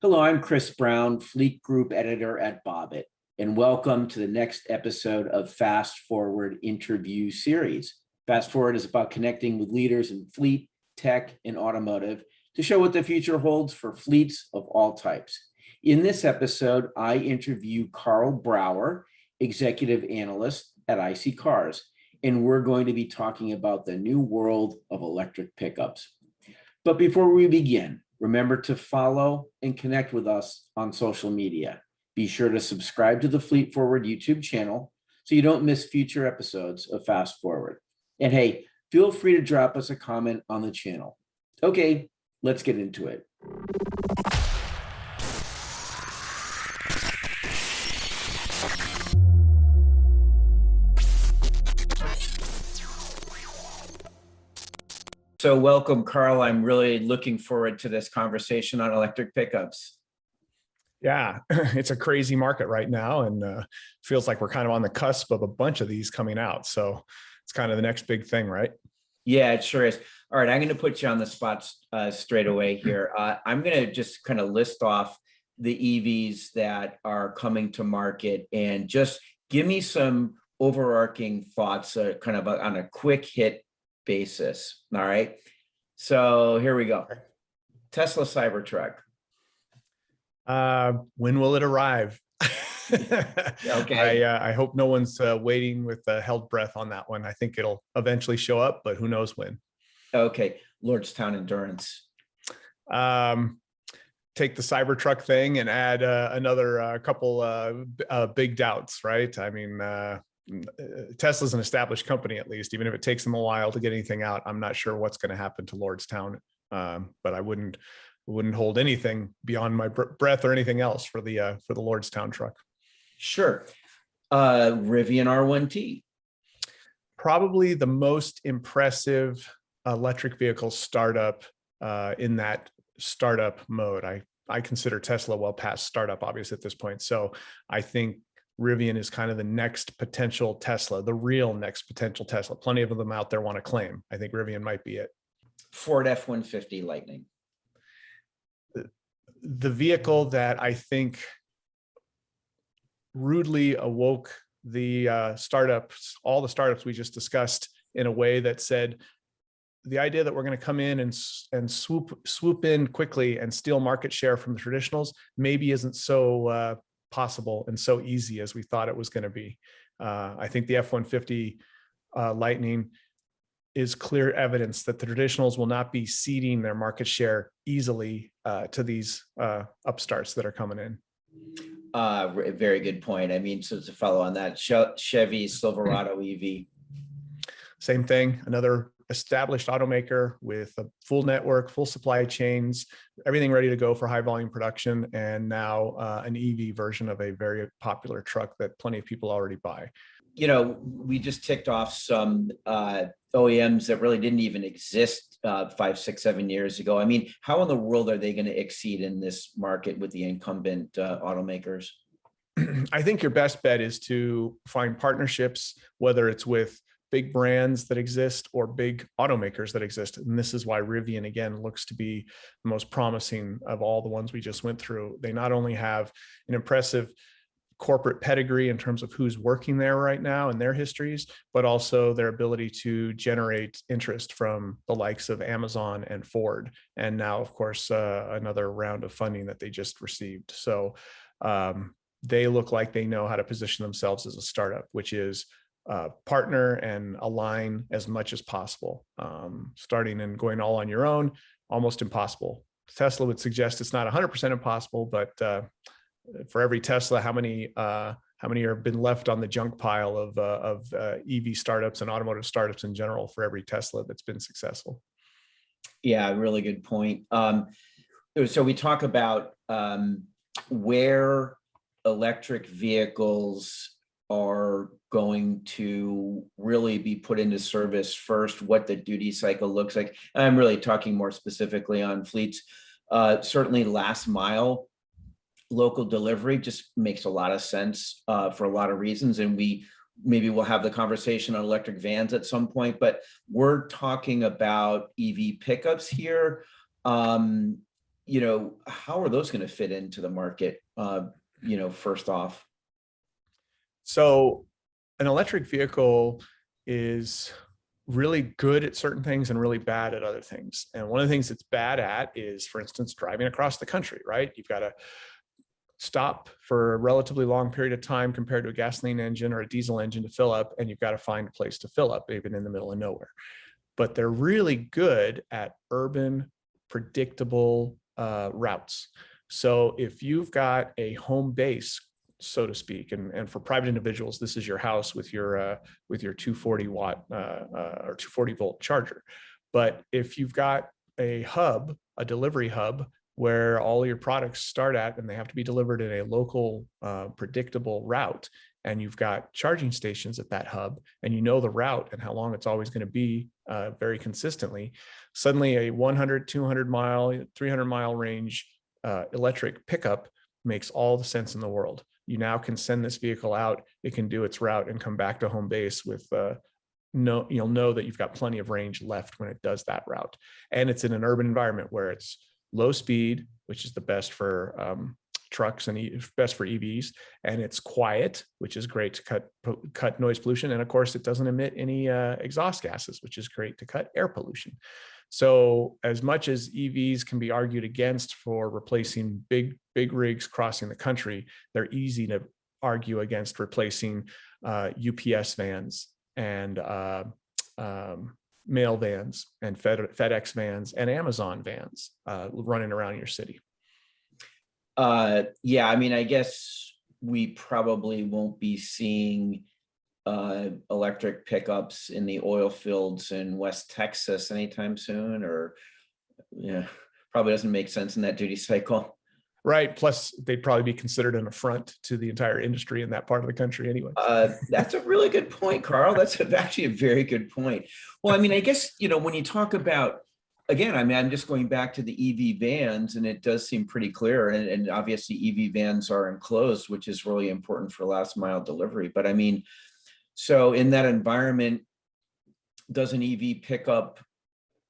Hello, I'm Chris Brown, Fleet Group Editor at Bobbitt, and welcome to the next episode of Fast Forward Interview Series. Fast Forward is about connecting with leaders in fleet, tech, and automotive to show what the future holds for fleets of all types. In this episode, I interview Karl Bauer, Executive Analyst at iSeeCars, and we're going to be talking about the new world of electric pickups. But before we begin, remember to follow and connect with us on social media. Be sure to subscribe to the Fleet Forward YouTube channel so you don't miss future episodes of Fast Forward. And hey, feel free to drop us a comment on the channel. Okay, let's get into it. So welcome, Karl. I'm really looking forward to this conversation on electric pickups. Yeah, it's a crazy market right now, and feels like we're kind of on the cusp of a bunch of these coming out. So it's kind of the next big thing, right? Yeah, it sure is. All right, I'm going to put you on the spot straight away here. I'm going to just kind of list off the EVs that are coming to market and just give me some overarching thoughts kind of on a quick hit basis. All right. So here we go. Tesla Cybertruck. When will it arrive? Okay. I hope no one's waiting with held breath on that one. I think it'll eventually show up, but who knows when. Okay. Lordstown Endurance. Take the Cybertruck thing and add another couple big doubts, right? I mean, Tesla's an established company, at least, even if it takes them a while to get anything out. I'm not sure what's going to happen to Lordstown, but I wouldn't hold anything beyond my breath or anything else for the Lordstown truck. Sure. Rivian R1T. Probably the most impressive electric vehicle startup in that startup mode. I consider Tesla well past startup, obviously, at this point. So I think Rivian is kind of the next potential Tesla, the real next potential Tesla. Plenty of them out there want to claim. I think Rivian might be it. Ford F-150 Lightning. The vehicle that I think rudely awoke the startups, all the startups we just discussed, in a way that said the idea that we're going to come in and swoop in quickly and steal market share from the traditionals maybe isn't so possible and so easy as we thought it was going to be. I think the F-150 Lightning is clear evidence that the traditionals will not be ceding their market share easily to these upstarts that are coming in. Very good point. I mean, so to follow on that, Chevy Silverado EV. Same thing, another established automaker with a full network, full supply chains, everything ready to go for high volume production, and now an EV version of a very popular truck that plenty of people already buy. You know, we just ticked off some OEMs that really didn't even exist 5, 6, 7 years ago. I mean, how in the world are they going to exceed in this market with the incumbent automakers? I think your best bet is to find partnerships, whether it's with big brands that exist or big automakers that exist. And this is why Rivian, again, looks to be the most promising of all the ones we just went through. They not only have an impressive corporate pedigree in terms of who's working there right now and their histories, but also their ability to generate interest from the likes of Amazon and Ford. And now, of course, another round of funding that they just received. So they look like they know how to position themselves as a startup, which is partner and align as much as possible. Starting and going all on your own, almost impossible. Tesla would suggest it's not 100% impossible, but for every Tesla, how many have been left on the junk pile of EV startups and automotive startups in general for every Tesla that's been successful? Yeah, really good point. So we talk about where electric vehicles are going to really be put into service first, what the duty cycle looks like. I'm really talking more specifically on fleets. Certainly last mile local delivery just makes a lot of sense for a lot of reasons. And maybe we'll have the conversation on electric vans at some point, but we're talking about EV pickups here. how are those going to fit into the market? First off. So an electric vehicle is really good at certain things and really bad at other things. And one of the things it's bad at is, for instance, driving across the country, right? You've got to stop for a relatively long period of time compared to a gasoline engine or a diesel engine to fill up, and you've got to find a place to fill up, even in the middle of nowhere. But they're really good at urban, predictable routes. So if you've got a home base, so to speak, and for private individuals, this is your house with your 240 watt or 240 volt charger. But if you've got a hub, a delivery hub, where all your products start at, and they have to be delivered in a local, predictable route, and you've got charging stations at that hub, and you know the route and how long it's always going to be very consistently, suddenly a 100, 200 mile, 300 mile range electric pickup makes all the sense in the world. You now can send this vehicle out, it can do its route and come back to home base with you'll know that you've got plenty of range left when it does that route. And it's in an urban environment where it's low speed, which is the best for trucks and best for EVs, and it's quiet, which is great to cut noise pollution. And of course, it doesn't emit any exhaust gases, which is great to cut air pollution. So as much as EVs can be argued against for replacing big rigs crossing the country, they're easy to argue against replacing UPS vans and mail vans and FedEx vans and Amazon vans running around your city. Yeah, I mean, I guess we probably won't be seeing electric pickups in the oil fields in West Texas anytime soon, or probably doesn't make sense in that duty cycle. Right. Plus, they'd probably be considered an affront to the entire industry in that part of the country anyway. That's a really good point, Karl. That's actually a very good point. Well, I mean, I guess, when you talk about, again, I mean, I'm just going back to the EV vans, and it does seem pretty clear. And obviously, EV vans are enclosed, which is really important for last mile delivery. But I mean, so in that environment, does an EV pickup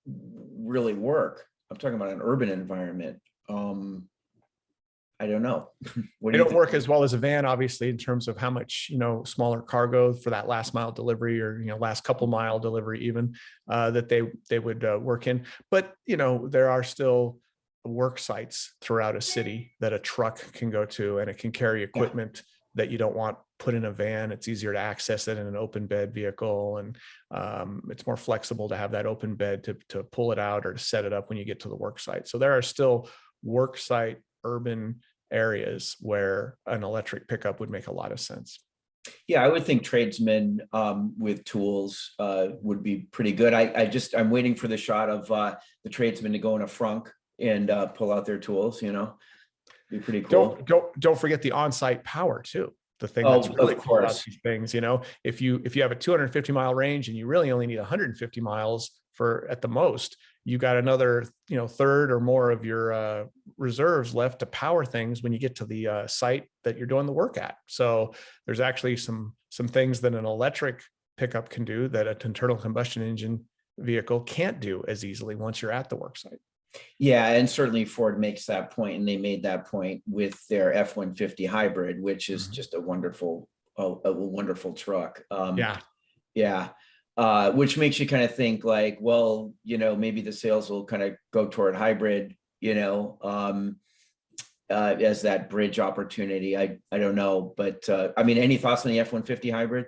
really work? I'm talking about an urban environment. I don't know. They don't work as well as a van, obviously, in terms of how much, smaller cargo for that last mile delivery or, last couple mile delivery even that they would work in. But, there are still work sites throughout a city that a truck can go to, and it can carry equipment that you don't want put in a van. It's easier to access it in an open bed vehicle. And it's more flexible to have that open bed to pull it out or to set it up when you get to the work site. So there are still work site urban areas where an electric pickup would make a lot of sense. Yeah, I would think tradesmen with tools would be pretty good. I'm waiting for the shot of the tradesmen to go in a frunk and pull out their tools, be pretty cool. Don't forget the on-site power too. The thing that's really cool about these things, if you have a 250 mile range and you really only need 150 miles for at the most, you got another, third or more of your reserves left to power things when you get to the site that you're doing the work at. So there's actually some things that an electric pickup can do that an internal combustion engine vehicle can't do as easily once you're at the work site. Yeah, and certainly Ford makes that point, and they made that point with their F-150 hybrid, which is just a wonderful truck. Yeah. Which makes you kind of think like, well, maybe the sales will kind of go toward hybrid, as that bridge opportunity. I don't know, but I mean, any thoughts on the F-150 hybrid?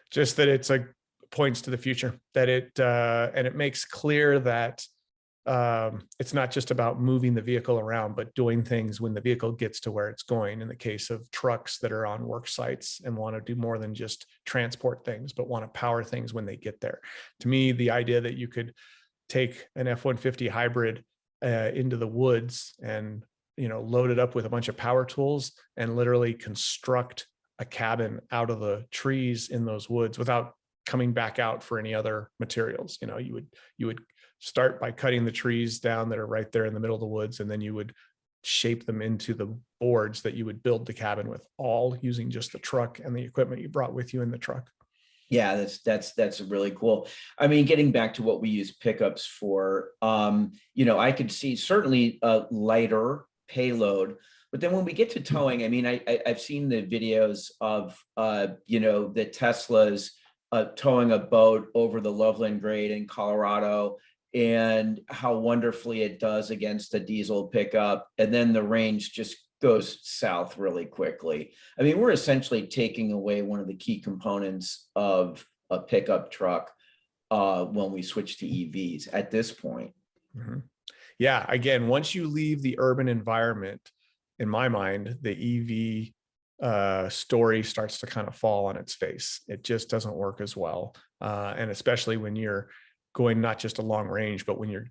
Just that it's points to the future, that and it makes clear that it's not just about moving the vehicle around, but doing things when the vehicle gets to where it's going. In the case of trucks that are on work sites and want to do more than just transport things, but want to power things when they get there. To me, the idea that you could take an F-150 hybrid into the woods and, load it up with a bunch of power tools and literally construct a cabin out of the trees in those woods without coming back out for any other materials. You would start by cutting the trees down that are right there in the middle of the woods, and then you would shape them into the boards that you would build the cabin with, all using just the truck and the equipment you brought with you in the truck. Yeah, that's really cool. I mean, getting back to what we use pickups for, I could see certainly a lighter payload, but then when we get to towing, I mean, I've seen the videos of the Teslas towing a boat over the Loveland Grade in Colorado, and how wonderfully it does against a diesel pickup, and then the range just goes south really quickly. I mean, we're essentially taking away one of the key components of a pickup truck when we switch to EVs at this point. Mm-hmm. Yeah, again, once you leave the urban environment, in my mind, the EV story starts to kind of fall on its face. It just doesn't work as well. And especially when you're going not just a long range, but when you're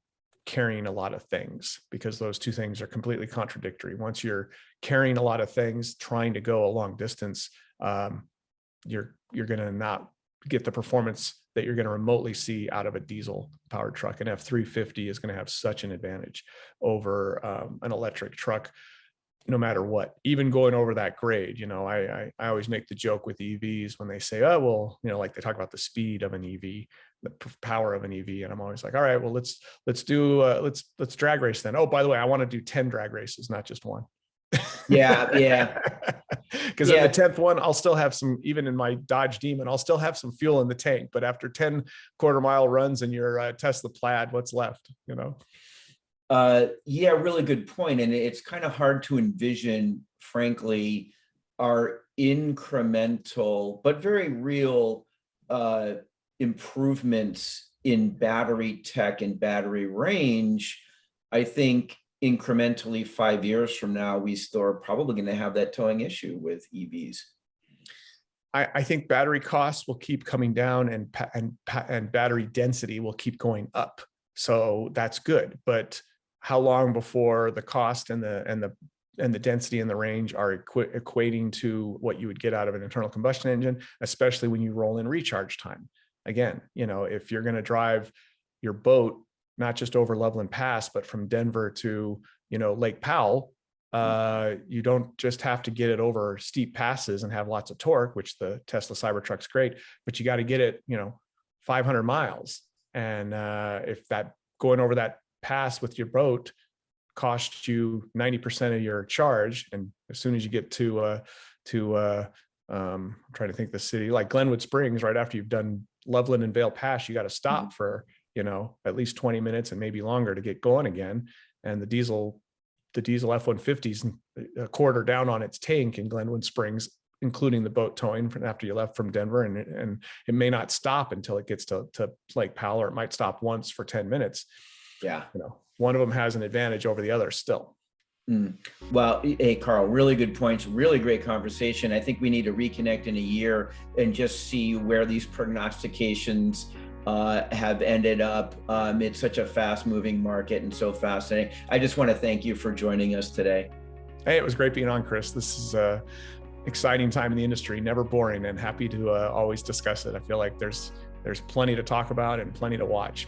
carrying a lot of things, because those two things are completely contradictory. Once you're carrying a lot of things, trying to go a long distance, you're going to not get the performance that you're going to remotely see out of a diesel powered truck. An F-350 is going to have such an advantage over an electric truck, no matter what. Even going over that grade, I always make the joke with EVs when they say, oh, well, like they talk about the speed of an EV, the power of an EV. And I'm always like, all right, well, let's drag race then. Oh, by the way, I want to do 10 drag races, not just one. Yeah. Because in the 10th one, I'll still have some, even in my Dodge Demon, I'll still have some fuel in the tank. But after 10 quarter-mile runs in your Tesla Plaid, what's left, Yeah, really good point. And it's kind of hard to envision, frankly, our incremental but very real improvements in battery tech and battery range. I think incrementally 5 years from now, we still are probably going to have that towing issue with EVs. I think battery costs will keep coming down, and battery density will keep going up. So that's good. But how long before the cost and the density and the range are equating to what you would get out of an internal combustion engine, especially when you roll in recharge time? Again, if you're going to drive your boat not just over Loveland Pass, but from Denver to Lake Powell, you don't just have to get it over steep passes and have lots of torque, which the Tesla Cybertruck's great, but you got to get it 500 miles. And if that going over that pass with your boat costs you 90% of your charge, and as soon as you get to I'm trying to think the city like Glenwood Springs, right after you've done Loveland and Vail Pass, you got to stop for at least 20 minutes and maybe longer to get going again. And the diesel F-150's a quarter down on its tank in Glenwood Springs, including the boat towing from after you left from Denver, and it may not stop until it gets to Lake Powell, or it might stop once for 10 minutes. Yeah. One of them has an advantage over the other still. Well, hey, Karl, really good points. Really great conversation. I think we need to reconnect in a year and just see where these prognostications have ended up. It's such a fast moving market and so fascinating. I just want to thank you for joining us today. Hey, it was great being on, Chris. This is a exciting time in the industry, never boring, and happy to always discuss it. I feel like there's plenty to talk about and plenty to watch.